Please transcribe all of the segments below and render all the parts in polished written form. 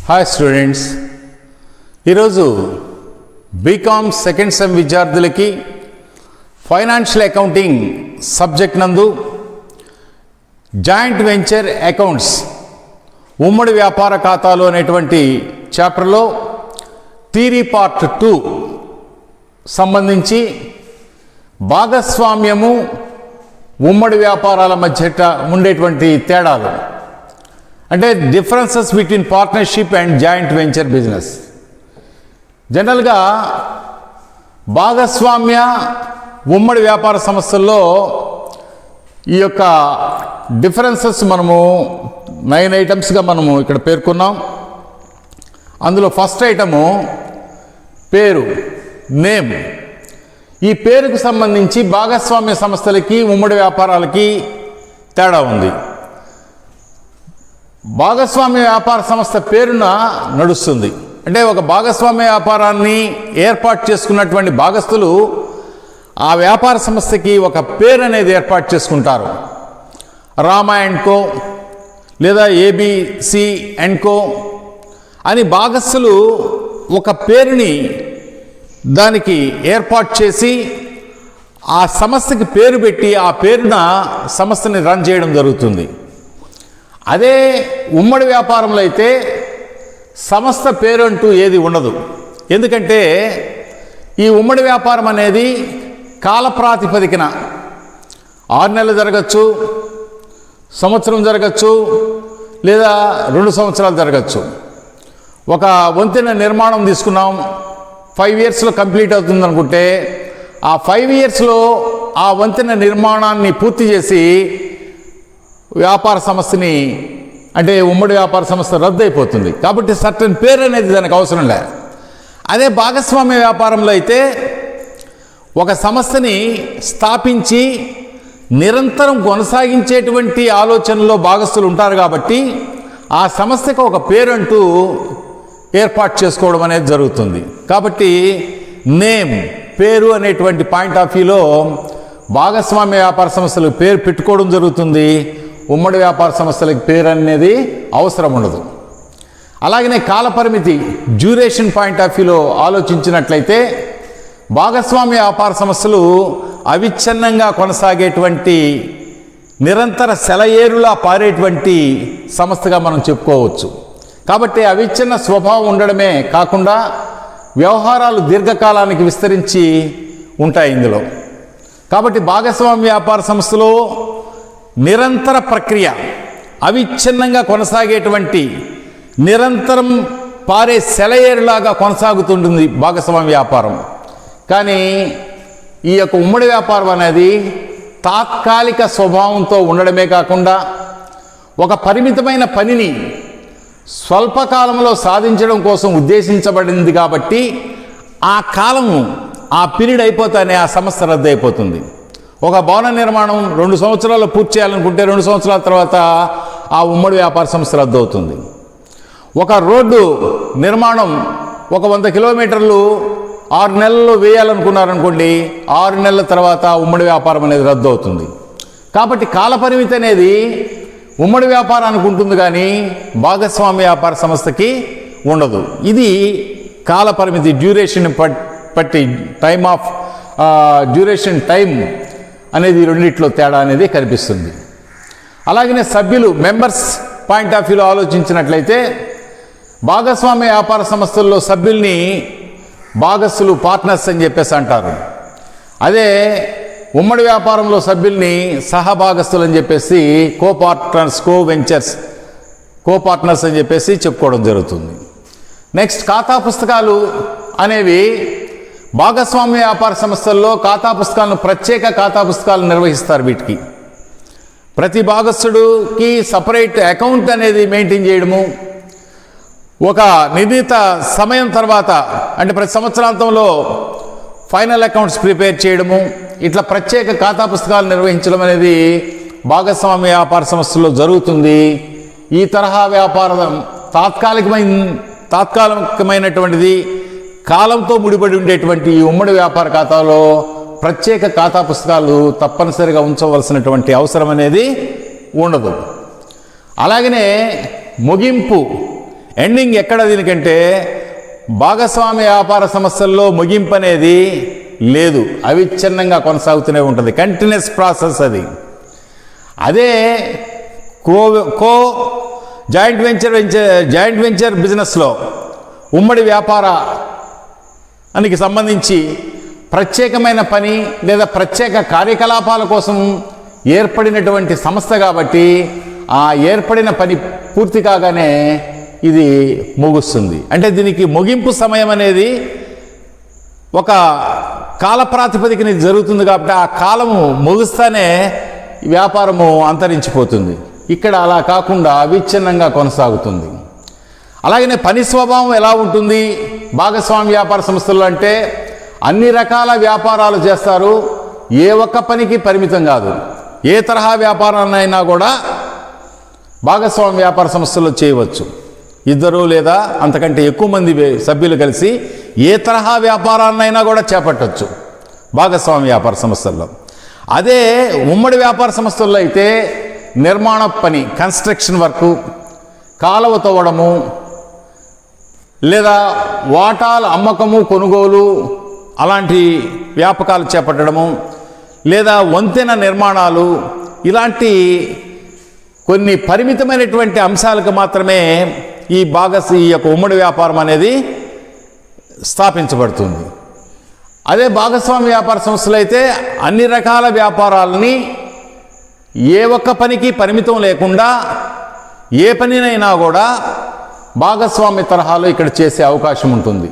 Hi students, ఈరోజు BCom second sem విద్యార్థులకి financial accounting subject నందు జాయింట్ వెంచర్ అకౌంట్స్ ఉమ్మడి వ్యాపార ఖాతాలు అనేటువంటి చాప్టర్లో థియరీ పార్ట్ 2 సంబంధించి భాగస్వామ్యము ఉమ్మడి వ్యాపారాల మధ్య ఉండేటువంటి తేడాలు అంటే differences between partnership and joint venture business. జనరల్గా భాగస్వామ్య ఉమ్మడి వ్యాపార సంస్థల్లో ఈ యొక్క డిఫరెన్సెస్ మనము 9 ఐటమ్స్గా మనము ఇక్కడ పేర్కొన్నాం. అందులో ఫస్ట్ ఐటము పేరు, నేమ్. ఈ పేరుకు సంబంధించి భాగస్వామ్య సంస్థలకి ఉమ్మడి వ్యాపారాలకి తేడా ఉంది. భాగస్వామ్య వ్యాపార సంస్థ పేరున నడుస్తుంది. అంటే ఒక భాగస్వామ్య వ్యాపారాన్ని ఏర్పాటు చేసుకున్నటువంటి భాగస్తులు ఆ వ్యాపార సంస్థకి ఒక పేరు అనేది ఏర్పాటు చేసుకుంటారు. రామా అండ్ కో లేదా ఏబిసి అండ్ కో అని భాగస్తులు ఒక పేరుని దానికి ఏర్పాటు చేసి ఆ సంస్థకి పేరు పెట్టి ఆ పేరున సంస్థని రన్ చేయడం జరుగుతుంది. అదే ఉమ్మడి వ్యాపారంలో అయితే సంస్థ పేరు అంటూ ఏది ఉండదు. ఎందుకంటే ఈ ఉమ్మడి వ్యాపారం అనేది కాల ప్రాతిపదికన 6 నెలలు జరగచ్చు, సంవత్సరం జరగచ్చు, లేదా 2 సంవత్సరాలు జరగచ్చు. ఒక వంతెన నిర్మాణం తీసుకున్నాం, 5 ఇయర్స్లో కంప్లీట్ అవుతుంది అనుకుంటే ఆ 5 ఇయర్స్లో ఆ వంతెన నిర్మాణాన్ని పూర్తి చేసి వ్యాపార సంస్థని అంటే ఉమ్మడి వ్యాపార సంస్థ రద్దు అయిపోతుంది. కాబట్టి సర్టన్ పేరు అనేది దానికి అవసరం లేదు. అదే భాగస్వామ్య వ్యాపారంలో అయితే ఒక సంస్థని స్థాపించి నిరంతరం కొనసాగించేటువంటి ఆలోచనలో భాగస్తులు ఉంటారు. కాబట్టి ఆ సంస్థకు ఒక పేరు అంటూ ఏర్పాటు చేసుకోవడం అనేది జరుగుతుంది. కాబట్టి నేమ్, పేరు అనేటువంటి పాయింట్ ఆఫ్ వ్యూలో భాగస్వామ్య వ్యాపార సంస్థలకు పేరు పెట్టుకోవడం జరుగుతుంది. ఉమ్మడి వ్యాపార సంస్థలకి పేరు అనేది అవసరం ఉండదు. అలాగనే కాలపరిమితి, డ్యూరేషన్ పాయింట్ ఆఫ్ వ్యూలో ఆలోచించినట్లయితే భాగస్వామ్య వ్యాపార సంస్థలు అవిచ్ఛిన్నంగా కొనసాగేటువంటి నిరంతర సెలయేరులా పారేటువంటి సంస్థగా మనం చెప్పుకోవచ్చు. కాబట్టి అవిచ్ఛిన్న స్వభావం ఉండడమే కాకుండా వ్యవహారాలు దీర్ఘకాలానికి విస్తరించి ఉంటాయి ఇందులో. కాబట్టి భాగస్వామ్య వ్యాపార సంస్థలో నిరంతర ప్రక్రియ, అవిచ్ఛిన్నంగా కొనసాగేటువంటి నిరంతరం పారే సెలయేరులాగా కొనసాగుతుంటుంది భాగస్వామ్య వ్యాపారం. కానీ ఈ యొక్క ఉమ్మడి వ్యాపారం అనేది తాత్కాలిక స్వభావంతో ఉండడమే కాకుండా ఒక పరిమితమైన పనిని స్వల్పకాలంలో సాధించడం కోసం ఉద్దేశించబడింది. కాబట్టి ఆ కాలము, ఆ పీరియడ్ అయిపోతానే ఆ సంస్థ రద్దు అయిపోతుంది. ఒక భవన నిర్మాణం 2 సంవత్సరాలు పూర్తి చేయాలనుకుంటే 2 సంవత్సరాల తర్వాత ఆ ఉమ్మడి వ్యాపార సంస్థ రద్దు అవుతుంది. ఒక రోడ్డు నిర్మాణం ఒక 100 కిలోమీటర్లు 6 నెలల్లో వేయాలనుకున్నారనుకోండి, 6 నెలల తర్వాత ఉమ్మడి వ్యాపారం అనేది రద్దు అవుతుంది. కాబట్టి కాలపరిమితి అనేది ఉమ్మడి వ్యాపారానికి ఉంటుంది కానీ భాగస్వామ్య వ్యాపార సంస్థకి ఉండదు. ఇది కాలపరిమితి, డ్యూరేషన్ పట్టి డ్యూరేషన్ టైం అనేది రెండిట్లో తేడా అనేది కనిపిస్తుంది. అలాగనే సభ్యులు, మెంబర్స్ పాయింట్ ఆఫ్ వ్యూలో ఆలోచించినట్లయితే భాగస్వామ్య వ్యాపార సంస్థల్లో సభ్యుల్ని భాగస్తులు, పార్ట్నర్స్ అని చెప్పేసి అంటారు. అదే ఉమ్మడి వ్యాపారంలో సభ్యుల్ని సహభాగస్తులు అని చెప్పేసి కో పార్ట్నర్స్, కో వెంచర్స్, కో పార్ట్నర్స్ అని చెప్పేసి చెప్పుకోవడం జరుగుతుంది. నెక్స్ట్ ఖాతా పుస్తకాలు అనేవి భాగస్వామ్య వ్యాపార సంస్థల్లో ఖాతా పుస్తకాలను, ప్రత్యేక ఖాతా పుస్తకాలను నిర్వహిస్తారు. వీటికి ప్రతి భాగస్థుడికి సపరేట్ అకౌంట్ అనేది మెయింటైన్ చేయడము, ఒక నిర్ణీత సమయం తర్వాత అంటే ప్రతి సంవత్సరాంతంలో ఫైనల్ అకౌంట్స్ ప్రిపేర్ చేయడము, ఇట్లా ప్రత్యేక ఖాతా పుస్తకాలు నిర్వహించడం అనేది భాగస్వామ్య వ్యాపార సంస్థల్లో జరుగుతుంది. ఈ తరహా వ్యాపారం తాత్కాలికమైనటువంటిది, కాలంతో ముడిపడి ఉండేటువంటి ఈ ఉమ్మడి వ్యాపార ఖాతాలో ప్రత్యేక ఖాతా పుస్తకాలు తప్పనిసరిగా ఉంచవలసినటువంటి అవసరం అనేది ఉండదు. అలాగనే ముగింపు ఎండింగ్ ఎక్కడ దీనికంటే భాగస్వామ్య వ్యాపార సంస్థల్లో ముగింపు అనేది లేదు, అవిచ్ఛిన్నంగా కొనసాగుతూనే ఉంటుంది, కంటిన్యూస్ ప్రాసెస్ అది. అదే జాయింట్ వెంచర్ బిజినెస్లో ఉమ్మడి వ్యాపారానికి సంబంధించి ప్రత్యేకమైన పని లేదా ప్రత్యేక కార్యకలాపాల కోసం ఏర్పడినటువంటి సంస్థ కాబట్టి ఆ ఏర్పడిన పని పూర్తి కాగానే ఇది ముగుస్తుంది. అంటే దీనికి ముగింపు సమయం అనేది ఒక కాల ప్రాతిపదికన జరుగుతుంది కాబట్టి ఆ కాలము ముగుస్తానే వ్యాపారము అంతరించిపోతుంది. ఇక్కడ అలా కాకుండా అవిచ్ఛిన్నంగా కొనసాగుతుంది. అలాగనే పని స్వభావం ఎలా ఉంటుంది భాగస్వామ్య వ్యాపార సంస్థలు అంటే అన్ని రకాల వ్యాపారాలు చేస్తారు, ఏ ఒక్క పనికి పరిమితం కాదు. ఏ తరహా వ్యాపారాన్నైనా కూడా భాగస్వామ్య వ్యాపార సంస్థల్లో చేయవచ్చు. ఇద్దరు లేదా అంతకంటే ఎక్కువ మంది సభ్యులు కలిసి ఏ తరహా వ్యాపారాన్నైనా కూడా చేపట్టవచ్చు భాగస్వామ్య వ్యాపార సంస్థల్లో. అదే ఉమ్మడి వ్యాపార సంస్థల్లో అయితే నిర్మాణ పని, కన్స్ట్రక్షన్ వర్కు, కాలువ తవ్వడము లేదా వాటాల అమ్మకము కొనుగోలు అలాంటి వ్యాపకాలు చేపట్టడము లేదా వంతెన నిర్మాణాలు ఇలాంటి కొన్ని పరిమితమైనటువంటి అంశాలకు మాత్రమే ఈ యొక్క ఉమ్మడి వ్యాపారం అనేది స్థాపించబడుతుంది. అదే భాగస్వామ్య వ్యాపార సంస్థలు అయితే అన్ని రకాల వ్యాపారాలని ఏ ఒక్క పనికి పరిమితం లేకుండా ఏ పనినైనా కూడా భాగస్వామ్య తరహాలో ఇక్కడ చేసే అవకాశం ఉంటుంది.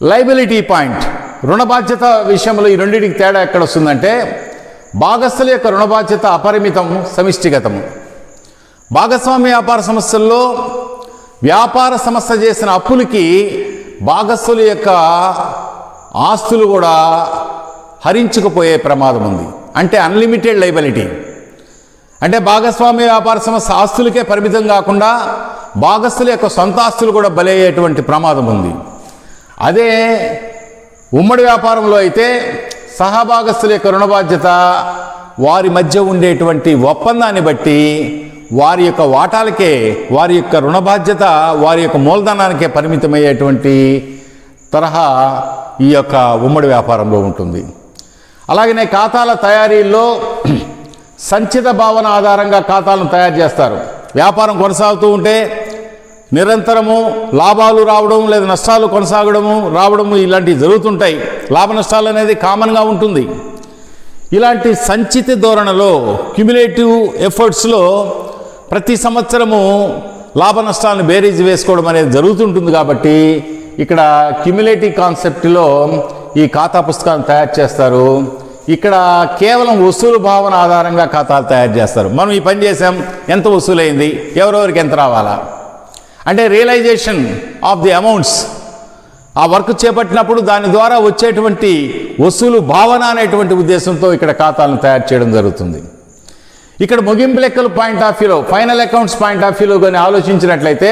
లయబిలిటీ పాయింట్, రుణ బాధ్యత విషయంలో ఈ రెండింటికి తేడా ఎక్కడ వస్తుందంటే భాగస్థుల యొక్క రుణ బాధ్యత అపరిమితం, సమిష్టిగతము. భాగస్వామ్య వ్యాపార సంస్థల్లో వ్యాపార సంస్థ చేసిన అప్పులకి భాగస్థుల యొక్క ఆస్తులు కూడా హరించుకుపోయే ప్రమాదం ఉంది. అంటే అన్లిమిటెడ్ లయబిలిటీ. అంటే భాగస్వామ్య వ్యాపార సంస్థ ఆస్తులకే పరిమితం కాకుండా భాగస్థుల యొక్క సొంత ఆస్తులు కూడా బలయ్యేటువంటి ప్రమాదం ఉంది. అదే ఉమ్మడి వ్యాపారంలో అయితే సహభాగస్థుల యొక్క రుణ బాధ్యత వారి మధ్య ఉండేటువంటి ఒప్పందాన్ని బట్టి వారి యొక్క వాటాలకే, వారి యొక్క రుణ బాధ్యత వారి యొక్క మూలధనానికే పరిమితమయ్యేటువంటి తరహా ఈ యొక్క ఉమ్మడి వ్యాపారంలో ఉంటుంది. అలాగనే ఖాతాల తయారీలో సంచిత భావన ఆధారంగా ఖాతాలను తయారు చేస్తారు. వ్యాపారం కొనసాగుతూ ఉంటే నిరంతరము లాభాలు రావడం లేదా నష్టాలు రావడము ఇలాంటివి జరుగుతుంటాయి. లాభ నష్టాలు అనేది కామన్గా ఉంటుంది. ఇలాంటి సంచిత ధోరణిలో క్యుములేటివ్ ఎఫర్ట్స్లో ప్రతి సంవత్సరము లాభ నష్టాలను బేరీజ్ వేసుకోవడం అనేది జరుగుతుంటుంది. కాబట్టి ఇక్కడ క్యుములేటివ్ కాన్సెప్ట్లో ఈ ఖాతా పుస్తకాలను తయారు చేస్తారు. ఇక్కడ కేవలం వసూలు భావన ఆధారంగా ఖాతాలు తయారు చేస్తారు. మనం ఈ పని చేసాం, ఎంత వసూలైంది, ఎవరెవరికి ఎంత రావాలా అంటే రియలైజేషన్ ఆఫ్ ది అమౌంట్స్, ఆ వర్క్ చేపట్టినప్పుడు దాని ద్వారా వచ్చేటువంటి వసూలు భావన అనేటువంటి ఉద్దేశంతో ఇక్కడ ఖాతాలను తయారు చేయడం జరుగుతుంది. ఇక్కడ ముగింపు లెక్కల పాయింట్ ఆఫ్ వ్యూలో, ఫైనల్ అకౌంట్స్ పాయింట్ ఆఫ్ వ్యూలో కానీ ఆలోచించినట్లయితే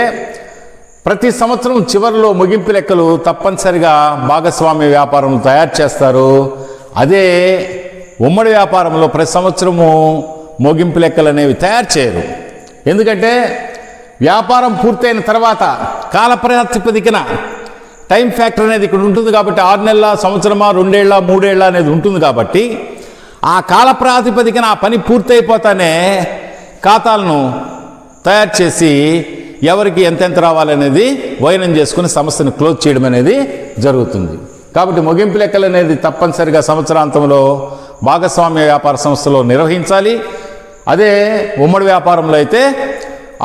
ప్రతి సంవత్సరం చివరిలో ముగింపు లెక్కలు తప్పనిసరిగా భాగస్వామ్య వ్యాపారం తయారు చేస్తారు. అదే ఉమ్మడి వ్యాపారంలో ప్రతి సంవత్సరము ముగింపు లెక్కలు అనేవి తయారు చేయరు. ఎందుకంటే వ్యాపారం పూర్తయిన తర్వాత కాల ప్రాతిపదికన టైం ఫ్యాక్టర్ అనేది ఇక్కడ ఉంటుంది కాబట్టి 6 నెలల, సంవత్సరమా, 2 ఏళ్ళ, 3 ఏళ్ళ అనేది ఉంటుంది కాబట్టి ఆ కాల ప్రాతిపదికన ఆ పని పూర్తయిపోతానే ఖాతాలను తయారు చేసి ఎవరికి ఎంతెంత రావాలనేది వైనం చేసుకుని సంస్థను క్లోజ్ చేయడం అనేది జరుగుతుంది. కాబట్టి ముగింపు లెక్కలు అనేది తప్పనిసరిగా సంవత్సరాంతంలో భాగస్వామ్య వ్యాపార సంస్థలో నిర్వహించాలి. అదే ఉమ్మడి వ్యాపారంలో అయితే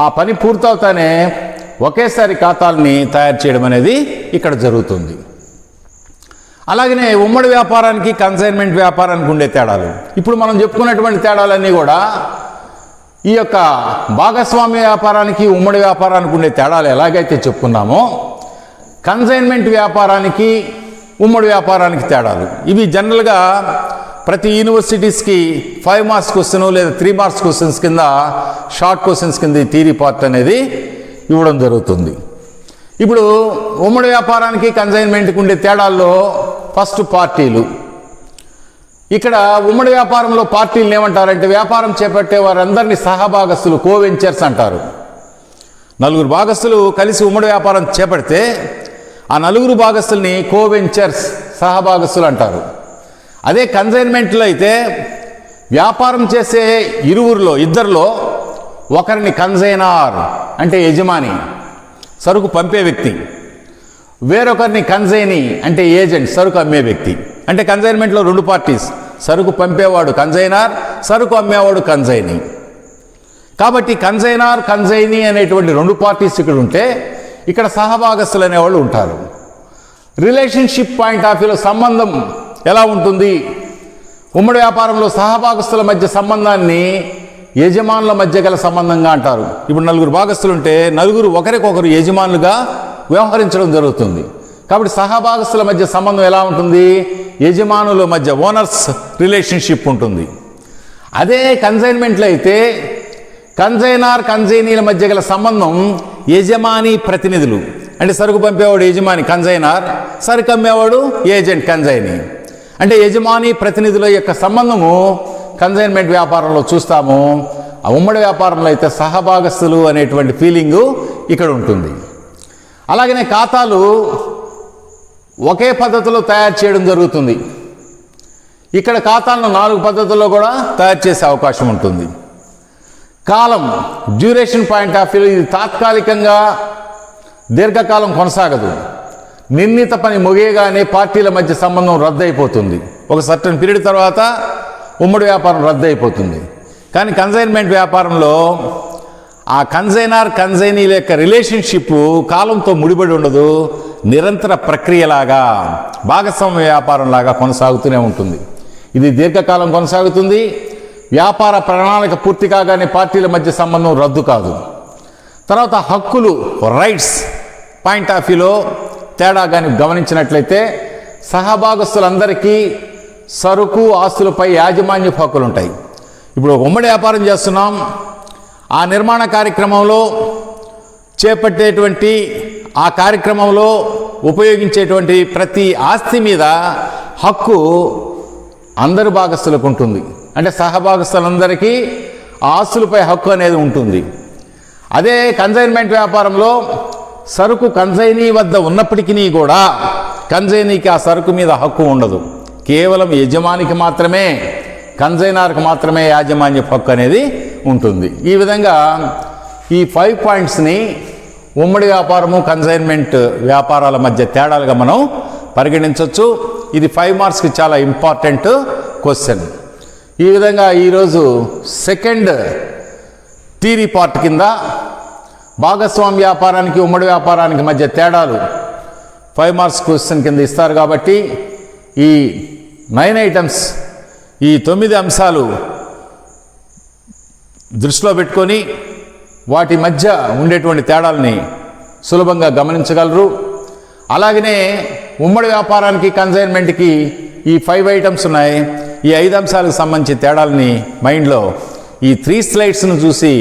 ఆ పని పూర్తవుతానే ఒకేసారి ఖాతాలని తయారు చేయడం అనేది ఇక్కడ జరుగుతుంది. అలాగనే ఉమ్మడి వ్యాపారానికి కన్సైన్మెంట్ వ్యాపారానికి ఉండే తేడాలు, ఇప్పుడు మనం చెప్పుకున్నటువంటి తేడాలన్నీ కూడా ఈ యొక్క భాగస్వామ్య వ్యాపారానికి ఉమ్మడి వ్యాపారానికి ఉండే తేడాలు ఎలాగైతే చెప్పుకున్నామో కన్సైన్మెంట్ వ్యాపారానికి ఉమ్మడి వ్యాపారానికి తేడాలు ఇవి జనరల్గా ప్రతి యూనివర్సిటీస్కి 5 మార్క్స్ క్వశ్చన్ లేదా 3 మార్క్స్ క్వశ్చన్స్ కింద షార్ట్ క్వశ్చన్స్ కింద థియరీ పార్ట్ అనేది ఇవ్వడం జరుగుతుంది. ఇప్పుడు ఉమ్మడి వ్యాపారానికి కన్సైన్మెంట్కి ఉండే తేడాల్లో ఫస్ట్ పార్టీలు. ఇక్కడ ఉమ్మడి వ్యాపారంలో పార్టీలు ఏమంటారంటే వ్యాపారం చేపట్టే వారందరినీ సహభాగస్తులు, కోవెంచర్స్ అంటారు. నలుగురు భాగస్తులు కలిసి ఉమ్మడి వ్యాపారం చేపడితే ఆ నలుగురు భాగస్తుల్ని కోవెంచర్స్, సహభాగస్తులు అంటారు. అదే కన్సైన్మెంట్లో అయితే వ్యాపారం చేసే ఇద్దరిలో ఒకరిని కన్సైనార్ అంటే యజమాని, సరుకు పంపే వ్యక్తి, వేరొకరిని కన్సైనీ అంటే ఏజెంట్, సరుకు అమ్మే వ్యక్తి. అంటే కన్సైన్మెంట్లో 2 పార్టీస్, సరుకు పంపేవాడు కన్సైనార్, సరుకు అమ్మేవాడు కన్సైనీ. కాబట్టి కన్సైనార్, కన్సైనీ అనేటువంటి 2 పార్టీస్ ఇక్కడ ఉంటే ఇక్కడ సహభాగస్తులు అనేవాళ్ళు ఉంటారు. రిలేషన్షిప్ పాయింట్ ఆఫ్ వ్యూలో సంబంధం ఎలా ఉంటుంది? ఉమ్మడి వ్యాపారంలో సహభాగస్తుల మధ్య సంబంధాన్ని యజమానుల మధ్య గల సంబంధంగా అంటారు. ఇప్పుడు 4 భాగస్తులు ఉంటే నలుగురు ఒకరికొకరు యజమానులుగా వ్యవహరించడం జరుగుతుంది. కాబట్టి సహభాగస్తుల మధ్య సంబంధం ఎలా ఉంటుంది? యజమానుల మధ్య ఓనర్స్ రిలేషన్షిప్ ఉంటుంది. అదే కన్సైన్మెంట్లో అయితే కన్సైనార్, కన్సైనీల మధ్య గల సంబంధం యజమాని ప్రతినిధులు, అంటే సరుకు పంపేవాడు యజమాని కన్సైనార్, సరుకు అమ్మేవాడు ఏజెంట్ కన్సైనీ. అంటే యజమాని ప్రతినిధుల యొక్క సంబంధము కన్సైన్మెంట్ వ్యాపారంలో చూస్తాము. ఆ ఉమ్మడి వ్యాపారంలో అయితే సహభాగస్తులు అనేటువంటి ఫీలింగు ఇక్కడ ఉంటుంది. అలాగనే ఖాతాలు ఒకే పద్ధతిలో తయారు చేయడం జరుగుతుంది. ఇక్కడ ఖాతాలను 4 పద్ధతుల్లో కూడా తయారు చేసే అవకాశం ఉంటుంది. కాలం, డ్యూరేషన్ పాయింట్ ఆఫ్ వ్యూ, ఇది తాత్కాలికంగా దీర్ఘకాలం కొనసాగదు. నిర్ణీత పని ముగియగానే పార్టీల మధ్య సంబంధం రద్దయిపోతుంది. ఒక సర్టన్ పీరియడ్ తర్వాత ఉమ్మడి వ్యాపారం రద్దయిపోతుంది. కానీ కన్సైన్మెంట్ వ్యాపారంలో ఆ కన్సైనార్, కన్సైనీల యొక్క రిలేషన్షిప్ కాలంతో ముడిపడి ఉండదు. నిరంతర ప్రక్రియలాగా, భాగస్వామ్య వ్యాపారంలాగా కొనసాగుతూనే ఉంటుంది. ఇది దీర్ఘకాలం కొనసాగుతుంది. వ్యాపార ప్రణాళిక పూర్తి కాగానే పార్టీల మధ్య సంబంధం రద్దు కాదు. తర్వాత హక్కులు, రైట్స్ పాయింట్ ఆఫ్ వ్యూలో తేడా కానీ గమనించినట్లయితే సహభాగస్తులందరికీ సరుకు, ఆస్తులపై యాజమాన్య హక్కులు ఉంటాయి. ఇప్పుడు ఉమ్మడి వ్యాపారం చేస్తున్నాం, ఆ నిర్మాణ కార్యక్రమంలో చేపట్టేటువంటి ఆ కార్యక్రమంలో ఉపయోగించేటువంటి ప్రతి ఆస్తి మీద హక్కు అందరు భాగస్తులకు ఉంటుంది. అంటే సహభాగస్తులందరికీ ఆ ఆస్తులపై హక్కు అనేది ఉంటుంది. అదే కన్సైన్మెంట్ వ్యాపారంలో సరుకు కన్సైనీ వద్ద ఉన్నప్పటికీ కూడా కన్సైనీకి ఆ సరుకు మీద హక్కు ఉండదు. కేవలం యజమానికి మాత్రమే, కన్సైనర్కి మాత్రమే యాజమాన్య హక్కు అనేది ఉంటుంది. ఈ విధంగా ఈ 5 పాయింట్స్ని ఉమ్మడి వ్యాపారము, కన్సైన్మెంట్ వ్యాపారాల మధ్య తేడాలుగా మనం పరిగణించవచ్చు. ఇది 5 మార్క్స్కి చాలా ఇంపార్టెంట్ క్వశ్చన్. ఈ విధంగా ఈరోజు సెకండ్ థియరీ పార్ట్ కింద భాగస్వామ్య వ్యాపారానికి, ఉమ్మడి వ్యాపారానికి మధ్య తేడాలు 5 మార్క్స్ క్వశ్చన్ కింద ఇస్తారు. కాబట్టి ఈ 9 ఐటమ్స్, ఈ 9 అంశాలు దృష్టిలో పెట్టుకొని వాటి మధ్య ఉండేటువంటి తేడాలని సులభంగా గమనించగలరు. అలాగనే ఉమ్మడి వ్యాపారానికి, కన్సైన్మెంట్కి ఈ 5 ఐటమ్స్ ఉన్నాయి. ఈ 5 అంశాలకు సంబంధించి తేడాలని మైండ్లో ఈ 3 స్లైడ్స్ను చూసి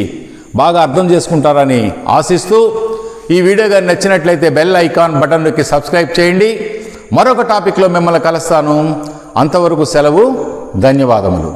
బాగా అర్థం చేసుకుంటారని ఆశిస్తూ, ఈ వీడియో గారు నచ్చినట్లయితే బెల్ ఐకాన్ బటన్ నొక్కి సబ్స్క్రైబ్ చేయండి. మరొక టాపిక్లో మిమ్మల్ని కలుస్తాను. అంతవరకు సెలవు. ధన్యవాదములు.